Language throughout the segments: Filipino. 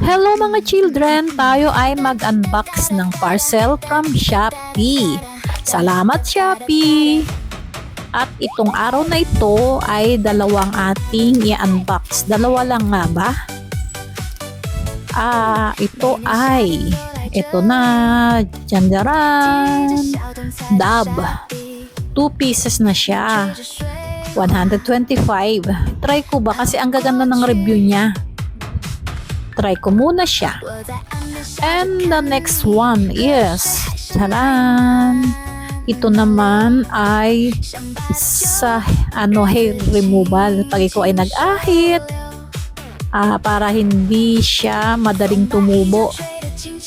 Hello mga children! Tayo ay mag-unbox ng parcel from Shopee. Salamat Shopee! At itong araw na ito ay dalawang ating i-unbox. Dalawa lang nga ba? Ito na, jandaran, dab. 2 pieces na siya. 125. Try ko ba kasi ang gaganda ng review niya. Try ko muna siya. And the next one is, taran! Ito naman ay sa hair removal. Pag ikaw ay nag-ahit, para hindi siya madaling tumubo.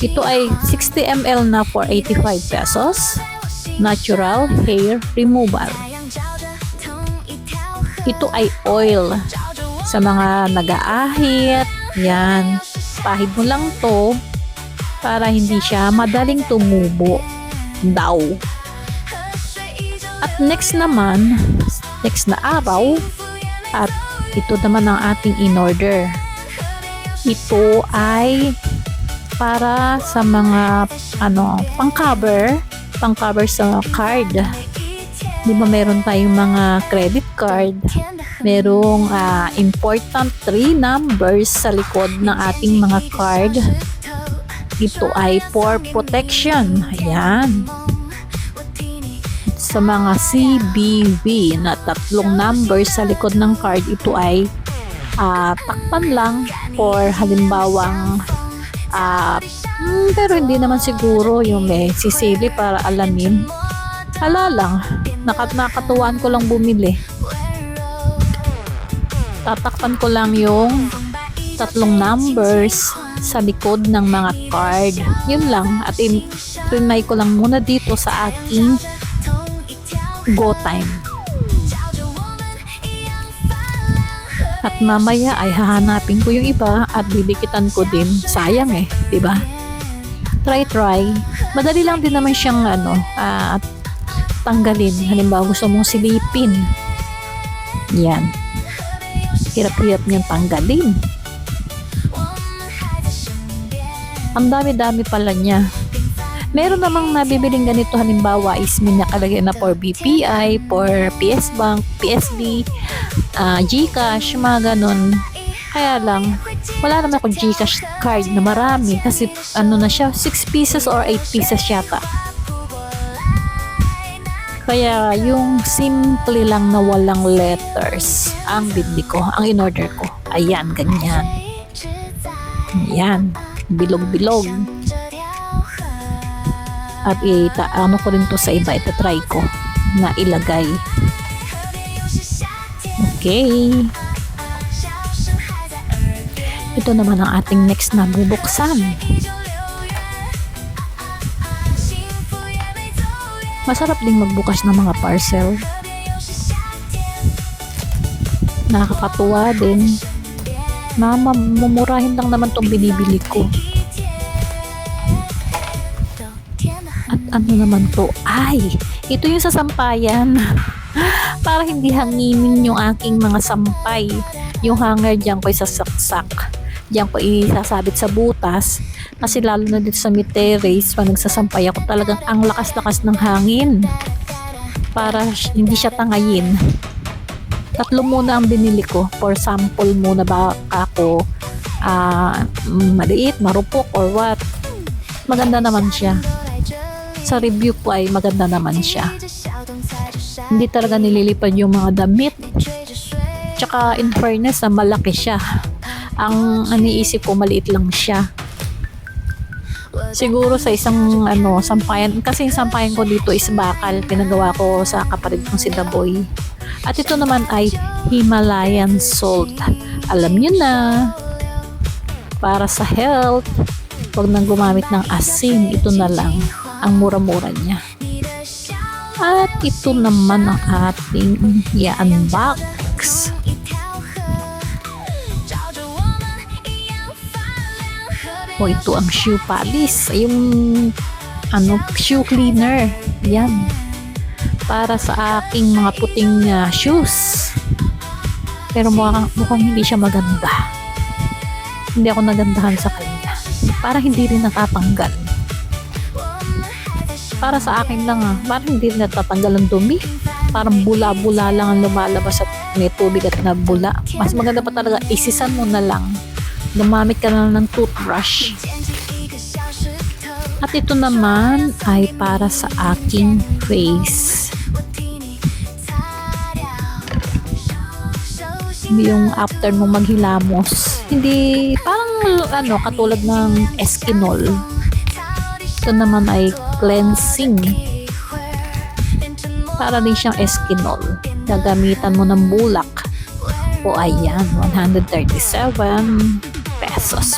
Ito ay 60 ml na for 85 pesos. Natural hair removal. Ito ay oil sa mga nag-aahit. Yan, pahid mo lang to para hindi siya madaling tumubo daw. At next na araw, at ito naman ang ating in-order. Ito ay para sa mga pang-cover sa card. Di ba meron tayong mga credit card, merong important 3 numbers sa likod ng ating mga card. Ito ay for protection. Ayan. Sa mga CBV na 3 numbers sa likod ng card, ito ay takpan lang for halimbawang pero hindi naman siguro yung may sisili para alamin. Hala lang, nakatuwaan ko lang bumili. Tatakpan ko lang yung 3 numbers sa likod ng mga card. Yun lang. At trinay ko lang muna dito sa aking GoTime. At mamaya ay hahanapin ko yung iba at didikitan ko din. Sayang diba? Try. Madali lang din naman siyang tanggalin. Halimbawa gusto mong silipin. Yan. Hirap-hirap niyang tanggalin. Ang dami-dami pala niya. Meron namang nabibiling ganito, halimbawa is may nakalagay na for BPI, for PS Bank, PSB, GCash, mga ganun. Kaya lang, wala naman akong GCash card na marami kasi na siya, 6 pieces or 8 pieces yata. Kaya yung simple lang na walang letters ang bibili ko, ang in-order ko. Ayan, ganyan. Ayan, bilog-bilog. At ko rin to sa iba, try ko na ilagay. Okay. Ito naman ang ating next na bubuksan. Masarap ding magbukas ng mga parcel. Nakakatuwa din. Mamumurahin lang naman tong binibili ko. At naman to? Ito yung sasampayan. Para hindi hanginin yung aking mga sampay. Yung hanger diyan ko isasaksak. Diyan ko isasabit sa butas. Kasi lalo na dito sa terrace, pag nagsasampay ako, talagang ang lakas-lakas ng hangin. Para hindi siya tangayin. 3 muna ang binili ko. For sample muna ba ako maliit, marupok, or what. Maganda naman siya. Sa review ko ay maganda naman siya. Hindi talaga nililipad yung mga damit. Tsaka in fairness, malaki siya. Ang iniisip ko, maliit lang siya. Siguro sa isang sampayan, kasi yung sampayan ko dito is bakal, pinagawa ko sa kapatid kong si Daboy. At ito naman ay Himalayan salt. Alam nyo na, para sa health, huwag nang gumamit ng asin, ito na lang ang mura-mura niya. At ito naman ang ating i-unbox. Ito ang shoe polish. Yung shoe cleaner. Yan. Para sa aking mga puting shoes. Pero mukhang hindi siya maganda. Hindi ako nagandahan sa kanya. Para hindi rin natatanggal. Para sa akin lang parang hindi rin natatanggal ang dumi. Parang bula-bula lang ang lumalabas at may tubig at nabula. Mas maganda pa talaga, isisan mo na lang. Gumamit ka na ng toothbrush. At ito naman ay para sa aking face. Yung after mo maghilamos, hindi parang katulad ng Eskinol. Ito naman ay cleansing. Para rin siyang Eskinol. Gagamitan mo ng bulak. O ayan, 137 pesos.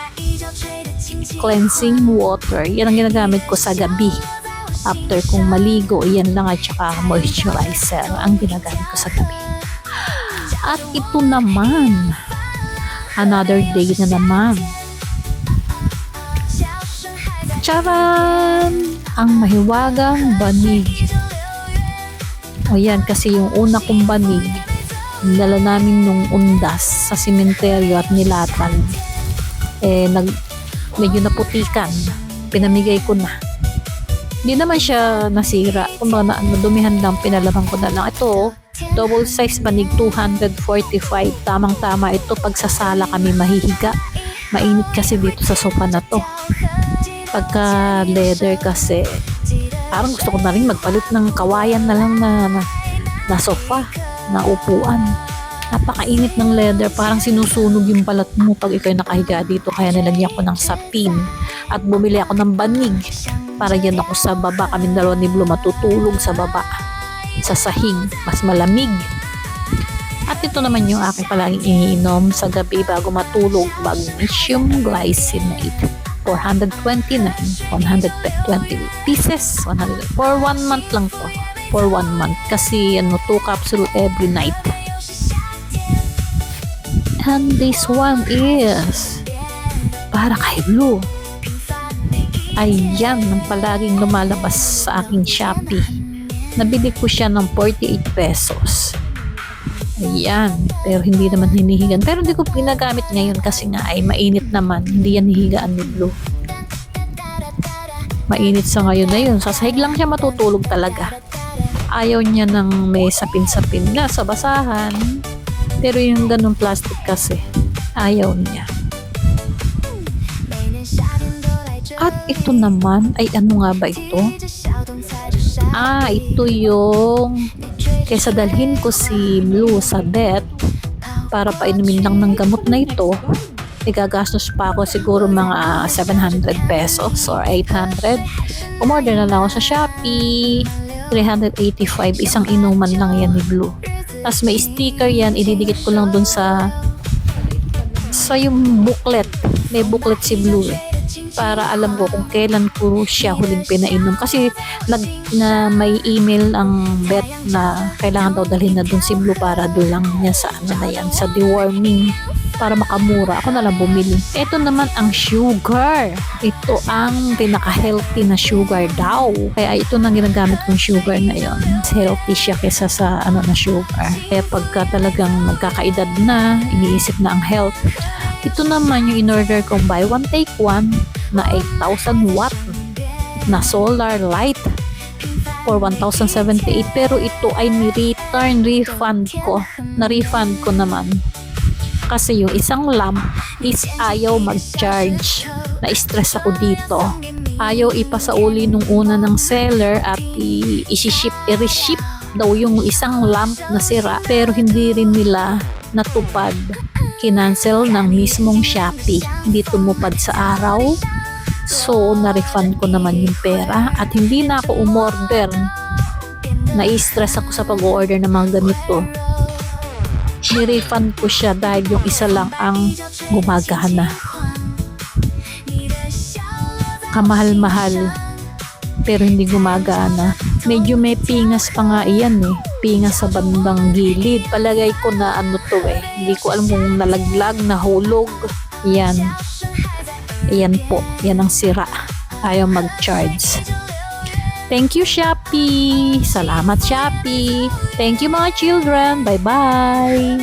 Cleansing water. Yan ang ginagamit ko sa gabi. After kong maligo, yan lang at saka moisturizer ang ginagamit ko sa gabi. At ito naman, another day na naman. Charan! Ang mahiwagang banig. O yan, kasi yung una kong banig, nila namin nung undas sa simenteryo at nilatan. Medyo naputikan. Pinamigay ko na. Hindi naman siya nasira. Kung nadumihan lang, pinalaman ko na lang. Ito, double size banig, 245. Tamang-tama ito. Pagsasala kami mahihiga. Mainit kasi dito sa sofa na to. Pagka leather kasi, parang gusto ko na rin magpalit ng kawayan na lang na sofa, na upuan. Napakainit ng leather, parang sinusunog yung balat mo pag ikaw'y nakahiga dito. Kaya nilagyan ko ng sapin at bumili ako ng banig para yan ako sa baba. Kaming dalawa ni Blue matutulog sa baba sa sahig, mas malamig. At ito naman yung aking palaging iniinom sa gabi bago matulog, magnesium glycinate. 429, 120 pieces, 100 for 1 month lang to. For 1 month kasi 2 capsule every night. And this one is para kay Blue. Ayan ang palaging lumalabas sa aking Shopee. Nabili ko siya ng 48 pesos. Ayan, pero hindi naman hinihigan. Pero hindi ko ginagamit ngayon kasi nga ay mainit naman. Hindi yan hihigaan ni Blue. Mainit sa ngayon na yun. Sa sahig lang siya matutulog talaga. Ayaw niya ng may sapin-sapin na sa basahan. Pero yung ganun plastic kasi, ayaw niya. At ito naman, ay ano nga ba ito? Ito yung kaysa dalhin ko si Blue sa vet para painumin lang ng gamot na ito, gagastos pa ako siguro mga 700 pesos or 800. Umorder na lang ako sa Shopee, 385, isang inuman lang yan ni Blue. Tapos may sticker yan, ididikit ko lang dun sa yung booklet. May booklet si Blue para alam ko kung kailan ko siya huling pinainom. Kasi may email ang vet na kailangan daw dalhin na dun si Blue para doon lang niya sa sa deworming para makamura. Ako na lang bumili. Ito naman ang sugar. Ito ang pinaka-healthy na sugar daw. Kaya ito nang ginagamit kong sugar na yon. Healthy siya kesa sa na sugar. Kaya pagka talagang magkakaedad na, iniisip na ang health. Ito naman yung in-order kong buy one take one na 8,000 watt na solar light for 1,078, pero ito ay refund ko. Na-refund ko naman kasi yung isang lamp is ayaw mag-charge. Na-stress ako dito. Ayaw ipasauli nung una ng seller at i-reship daw yung isang lamp na sira, pero hindi rin nila natupad. Kinancel ng mismong Shopee. Hindi tumupad sa araw. So, na-refund ko naman yung pera at hindi na ako umorder. Na-stress ako sa pag-order ng mga ganito. Ni-refund ko siya dahil yung isa lang ang gumagana. Kamahal-mahal pero hindi gumagana. Medyo may pingas pa nga iyan pingas sa bandang gilid. Palagay ko na hindi ko alam kung nalaglag, nahulog. Yan po, yan ang sira. Ayaw mag-charge. Thank you Shopee. Salamat Shopee. Thank you mga children. Bye bye.